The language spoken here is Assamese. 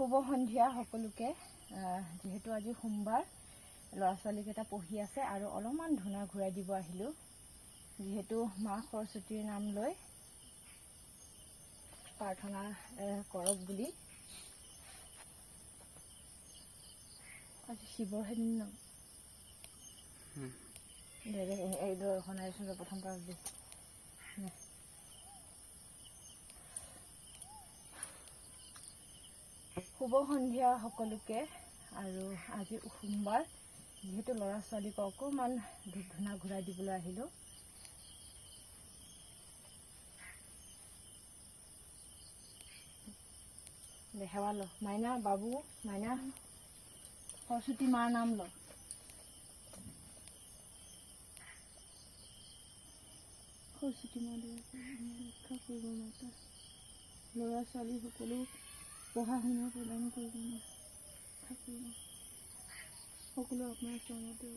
শুভ সন্ধিয়া সকলোকে। যেহেতু আজি সোমবাৰ, ল'ৰা ছোৱালীকেইটা পঢ়ি আছে আৰু অলপমান ধূনা ঘূৰাই দিব আহিলোঁ। যিহেতু মা সৰস্বতীৰ নাম লৈ প্ৰাৰ্থনা কৰক বুলি। আজি শিৱহে দিন ন? এইখন আহিছোঁ প্ৰথম পাৰ দি। শুভ সন্ধিয়া সকলোকে। আৰু আজি সোমবাৰ, যিহেতু ল'ৰা ছোৱালীক অকণমান ধূপ ধূনা ঘূৰাই দিবলৈ আহিলোঁ। সেৱা ল মাইনা, বাবু মাইনা, সৰস্বতী মাৰ নাম ল। সৰস্বতী মা ৰক্ষা কৰিব মাতা, ল'ৰা ছোৱালী সকলো পঢ়া শুনা প্ৰদান কৰিব, সকলো আপোনাৰ চৰণতে